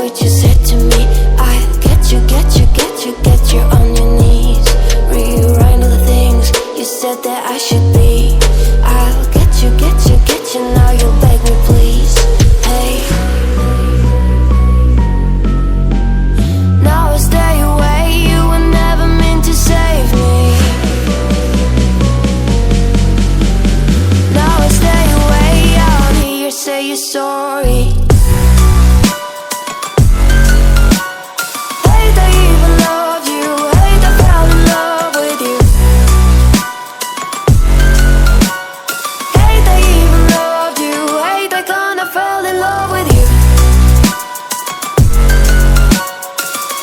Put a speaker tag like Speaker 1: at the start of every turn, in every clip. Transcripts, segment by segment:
Speaker 1: what you said to me. I'll get you, get you, get you, get you on your knees. Rewrite all the things you said that I should be. I'll get you, get you, get you, now you'll beg me please. Hey, now I stay away, you were never meant to save me. Now I stay away, I'll hear you say you're sorry. Hate I even loved you, hate I fell in love with you. Hate I even loved you, hate I kinda fell in love with you.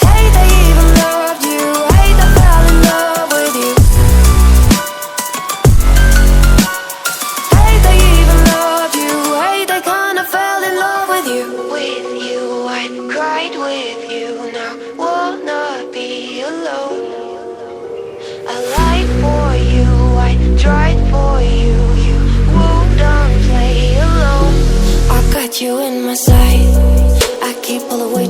Speaker 1: Hate I even loved you, hate I fell in love with you. Hate I even loved you, hate I kinda fell in love with you. With you, I cried with you, now wanna be alone. I lied for you, I tried for you, you wouldn't play alone. I got you in my sight, I keep all the way